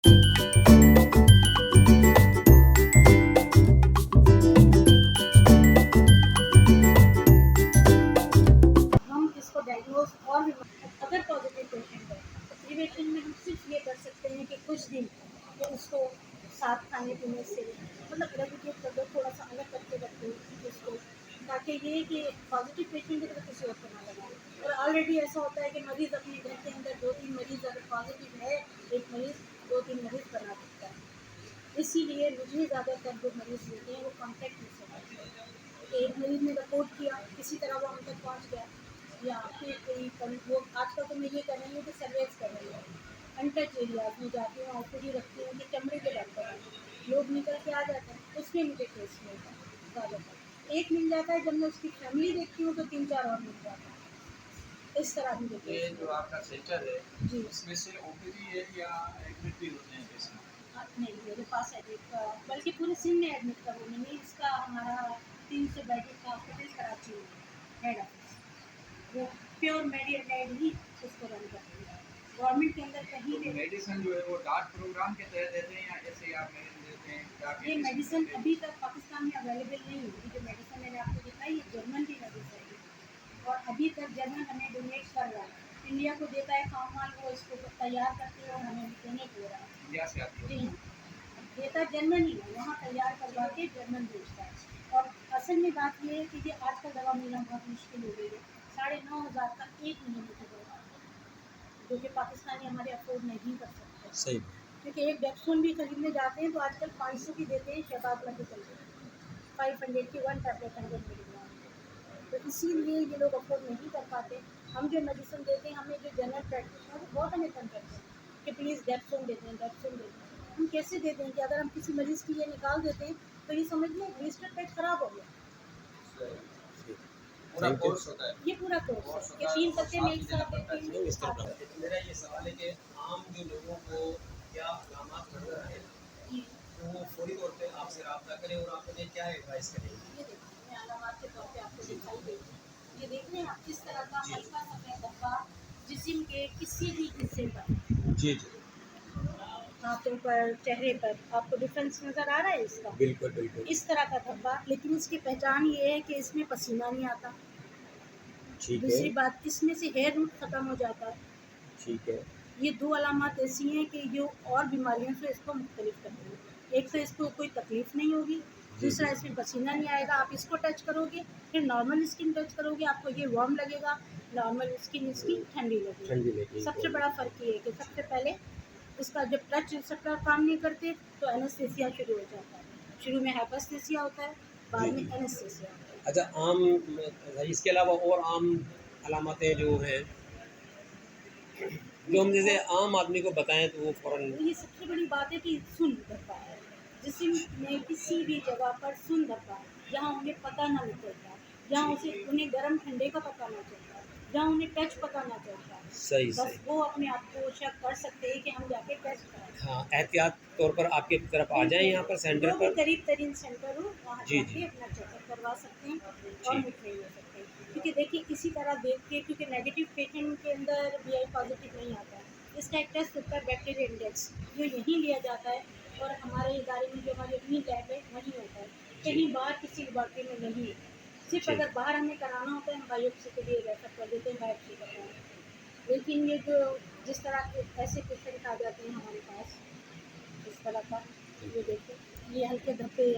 हम इसको डायग्नोज और भी अगर पॉजिटिव पेशेंट है तो प्रिवेंशन में हम सिर्फ ये कर सकते हैं कि कुछ दिन तो उसको साथ खाने पीने से मतलब रेगुलेट कर दो, थोड़ा सा अलग करके रख दो उसको, ताकि ये कि पॉजिटिव पेशेंट की तरफ किसी और को ना लगाए। और ऑलरेडी ऐसा होता है कि मरीज़ अपने घर के अंदर 2-3 मरीज़ अगर पॉजिटिव है, एक मरीज़ 2-3 मरीज़ बना सकता है। इसीलिए मुझे ज़्यादातर जो मरीज़ होते हैं वो कॉन्टैक्ट में से होते हैं। एक मरीज़ ने रिपोर्ट किया, किसी तरह वो हम तक पहुँच गया, या फिर कोई वो आजकल तो मैं ये कर रही हूँ कि सर्वेस कर रही हूँ, अनटच एरियाज में जाती हूँ, ओपीडी रखती हूँ कि चमड़े के डॉक्टर हैं, लोग निकल के आ जाते हैं, उसमें मुझे केस मिलता है ज़्यादातर। एक मिल जाता है, जब मैं उसकी फैमिली देखती हूँ तो 3-4 और मिल जाता है, इस तरह मुझे ये केस जो मिलता आपका सेंटर है, है। जी इसमें से ओपीडी है या एडमिट भी होते हैं पेशेंट? नहीं, मेरे पास एडमिट का बल्कि पूरे सिंध में एडमिट का वो नहीं, इसका हमारा 300 बेड का हॉस्पिटल कराची में हेड ऑफिस, वो प्योर मेडिकेड ही उसको रन करती है, गवर्नमेंट के अंदर कहीं तो भी। मेडिसिन जो है वो डार्ट प्रोग्राम के तहत देते हैं या ऐसे ही आप मेडिसिन देते हैं जाके ये किसी मेडिसिन से? अभी तक पाकिस्तान में अवेलेबल नहीं हुई, जो मेडिसिन मैंने आपको दिखाई ये जर्मन की मेडिसिन है, और अभी तक जर्मन हमें डोनेट कर रहा है, इंडिया को देता है काम वाल, वो इसको तैयार करते हैं और हमें डोनेट हो रहा है। इंडिया से आती जी है? हाँ, देता जर्मन ही है, वहाँ तैयार करवा के जर्मन भेजता है। और असल में बात ये है कि ये आजकल दवा मिलना बहुत मुश्किल हो गई है, 9,500 का एक महीने की दवा है, जो कि पाकिस्तानी हमारे अफोर्ड नहीं कर सकते। सही। क्योंकि एक डेप्सोन भी खरीदने जाते हैं तो आजकल 500 की देते हैं, शहबाज मेडिकल के 500 की 1 टैबलेट 100 मिलीग्राम, तो इसीलिए ये लोग अफोर्ड नहीं कर पाते। हम जो मेडिसिन देते हैं, हमें जो जनरल प्रैक्टिस है बहुत हमें तंग करते हैं कि प्लीज़ डेप्सोन दे दें, डेप्सोन दे दें। हम कैसे दे दें कि अगर हम किसी मरीज़ की ये निकाल देते हैं तो ये समझ लें ब्लिस्टर पैड ख़राब हो गया। पूरा थैंक यू। कोर्स होता है? ये पूरा कोर्स कोर्स है होता कि है 3 तो पत्ते में एक देना साथ पड़ता देते है। हैं, नहीं, इस तरह साथ का। मेरा ये सवाल है कि आम जो लोगों को क्या अलामत नजर आए जी। तो वो फौरी तौर पे आपसे रब्ता करें और आप उन्हें क्या एडवाइस करेंगे? ये देखिए, मैं अलामात के तौर पे आपको दिखाई देती हूँ। ये देख रहे हैं आप किस तरह का जी हल्का सफ़ेद धब्बा जिस्म के किसी भी हिस्से पर, जी जी। हाथों पर, चेहरे पर, आपको डिफरेंस नज़र आ रहा है इसका? बिल्कुल बिल्कुल। इस तरह का धब्बा, लेकिन इसकी पहचान ये है कि इसमें पसीना नहीं आता। ठीक है। दूसरी बात, इसमें से हेयर रूट ख़त्म हो जाता है। ठीक है। ये 2 अलामत ऐसी हैं कि जो और बीमारियों से इसको मुख्तलिफ करती हैं। एक तो इसको कोई तकलीफ़ नहीं होगी, जी दूसरा जी। इसमें पसीना नहीं आएगा, आप इसको टच करोगे, फिर नॉर्मल स्किन टच करोगे, आपको ये वार्म लगेगा, नॉर्मल स्किन इसकी ठंडी लगेगी। ठंडी लगी। सबसे बड़ा फ़र्क ये है कि सबसे पहले इसका जब टच रिसेप्टर काम नहीं करते तो एनेस्थीसिया शुरू हो जाता है। शुरू में हाइपोस्थेसिया होता है, बाद जी में जी। एनेस्थीसिया होता है। अच्छा, इसके अलावा और आम अलामतें जो हैं, जो हम जैसे आम आदमी को बताएं तो वो फ़ौरन। तो ये सबसे बड़ी बात है कि सुन धब्बा है, जिस्म में किसी भी जगह पर सुन धब्बा, जहाँ उन्हें पता ना चलता, जहाँ उसे उन्हें गर्म ठंडे का पता ना चलता, जहाँ उन्हें टच पता ना चलता, सही बस सही। वो अपने आप को शक कर सकते हैं कि हम जाके टेस्ट कराएं। हाँ, एहतियात तौर पर आपकी तरफ आ जाएं यहाँ पर सेंटर जो भी पर। करीब तरीन सेंटर हो वहाँ जी जाके जी। अपना चेकअप करवा सकते हैं और ठीक। मुक्त नहीं हो सकते हैं। क्योंकि देखिए किसी तरह देख के, क्योंकि नेगेटिव पेशेंट के अंदर बीआई पॉजिटिव नहीं आता है, इसका एक टेस्ट होता है बैक्टीरिया इंडेक्स, जो यहीं लिया जाता है और हमारे इदारे में जो हमारी अपनी लैब है वहीं होता है, कहीं बाहर किसी लेबॉर्ट्री में नहीं है। सिर्फ ठीक। अगर बाहर हमें कराना होता है हम बायोप्सी के लिए रेफर कर देते हैं, बायोप्सी करते हैं। लेकिन ये जो जिस तरह के ऐसे पेशेंट आ जाते हैं हमारे पास इस तरह का, ये देखिए ये हल्के धब्बे,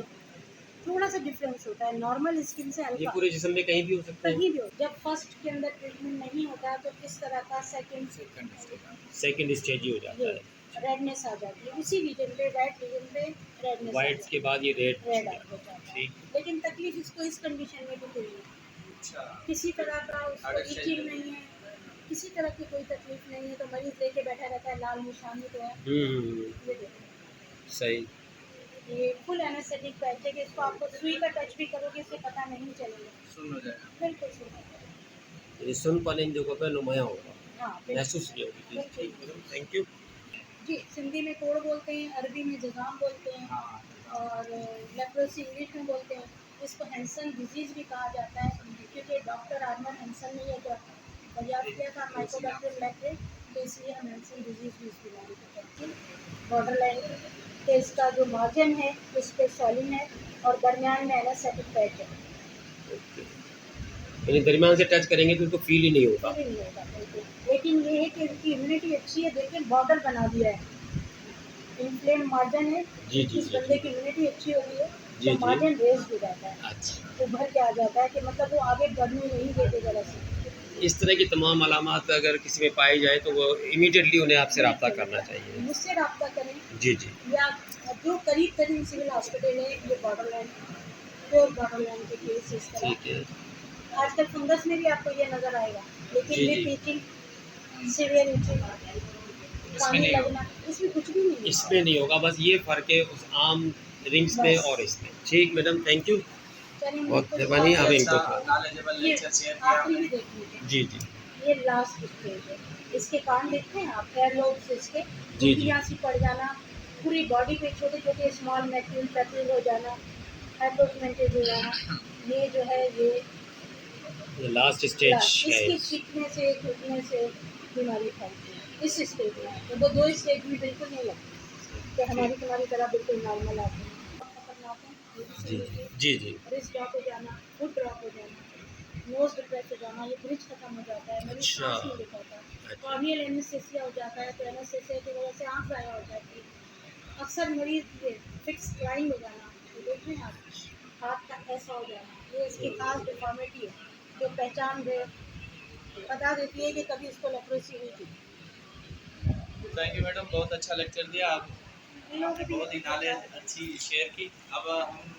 थोड़ा सा डिफरेंस होता है नॉर्मल स्किन से ये हल्का, पूरे जिस्म में कहीं भी हो सकता है। कहीं भी हो। जब फर्स्ट के अंदर ट्रीटमेंट नहीं होता है तो इस तरह का सेकंड सेकंड स्टेज ही हो जाता ये है। रेडनेस आ जाती है, उसी रीजन पे वाइट रीजन पे रेडनेस आ वाइट्स जाती के बाद ये रेड है, हो रेड हो जाता जाता है। है। ठीक। लेकिन तकलीफ इसको इस कंडीशन में भी कोई नहीं, अच्छा। किसी तरह का उसको Hard इचिंग stage नहीं है, किसी तरह की कोई तकलीफ नहीं है, तो मरीज लेके बैठा रहता है, लाल निशानी तो है। ये देखो सही। ये फुल एनेस्थेटिक पैच है कि इसको आपको सुई का टच भी करोगे इससे पता नहीं चलेगा, सुन हो जाएगा। बिल्कुल सुना। ये सुन पाने इन जगहों पर नुमाया होगा, हाँ महसूस नहीं होगी चीज़। ठीक है, थैंक यू। जी, सिंधी में कोड़ बोलते हैं, अरबी में जज़ाम बोलते हैं, हाँ। और लेप्रोसी इंग्लिश में बोलते हैं। इसको हैंसन डिजीज़ भी कहा जाता है, क्योंकि डॉक्टर आर्मर हैंसन ने ये जो दरियाफ्त किया था माइकोबैक्टीरियम लेप्रे, तो इसलिए हम एंसिल डिजीज भी इस बीमारी को कहते हैं। बॉर्डर लाइन के इसका जो मार्जिन है उस पर सॉलिन है और दरमियान में एनासेटिक पैच है। यानी दरमियान से टच करेंगे तो उसको फील ही नहीं होगा। फील नहीं होगा बिल्कुल। लेकिन ये है कि इसकी इम्यूनिटी अच्छी है, देखिए बॉर्डर बना दिया है, इन्फ्लेम मार्जिन है। जी, जी, इस जी, बंदे की इम्यूनिटी अच्छी हो गई है जी, तो जी। मार्जिन रेज हो जाता है, अच्छा, उभर के आ जाता है कि मतलब वो आगे बढ़ने नहीं देते जरा से। इस तरह की तमाम अलामात अगर किसी में पाई जाए तो वो इमीडिएटली उन्हें आपसे रब्ता करना चाहिए। मुझसे रब्ता करें जी, जी। या जो करीब करीब सिविल हॉस्पिटल है ये border line, pure border line के केस इस तरह। ठीक है। आजकल फंगस में भी आपको ये नज़र आएगा, लेकिन जी, ये जी। टीचिंग सीवियर इचिंग पानी नहीं लगना इसमें कुछ भी नहीं है। इसमें नहीं होगा, बस ये फ़र्क है उस आम रिंग्स में बस। और इसमें। ठीक मैडम, थैंक यू। चलिए बहुत कुछ मेहरबानी, आप और इनको अच्छा नॉलेजेबल ये लेक्चर शेयर किया आखिरी आपने। भी देख लीजिए, जी, जी। ये लास्ट स्टेज है। इसके कान देखते हैं आप, हेयर लोब्स इसके जी, जी। यहाँ से पड़ जाना, पूरी बॉडी पे छोटे छोटे स्मॉल मैक्यूल पैचेज हो जाना, हाइपोपिगमेंटेड हो जाना, ये जो है ये ये लास्ट स्टेज लास्ट है। इसके सीखने से टूटने से बीमारी फैलती है इस स्टेज में। तो वो दो स्टेज में बिल्कुल नहीं लगती कि हमारी तुम्हारी तरह बिल्कुल नॉर्मल आते हैं। खतरनाक है ये भी जी, सीरियस है। जी, जी। रिस्ट ड्रॉप हो जाना, फुट ड्रॉप हो जाना, नोज डिप्रेस हो जाना, ये ब्रिज खत्म हो जाता है, मरीज अच्छा। सांस नहीं ले पाता, अच्छा। कॉर्नियल एनेस्थीसिया हो जाता है तो एनेस्थीसिया की वजह से आँख ज़ाया हो जाती है। अक्सर मरीज ये फिक्स क्राइंग हो जाना, ये देख रहे हैं आप, हाथ का ऐसा हो जाना, ये इसकी खास डिफॉर्मिटी है जो पहचान दे बता देती है कि कभी इसको लेप्रोसी हुई थी। थैंक यू मैडम, बहुत अच्छा लेक्चर दिया आप, इन लोगों आपने के भी बहुत ही नॉलेज अच्छी शेयर की। अब हम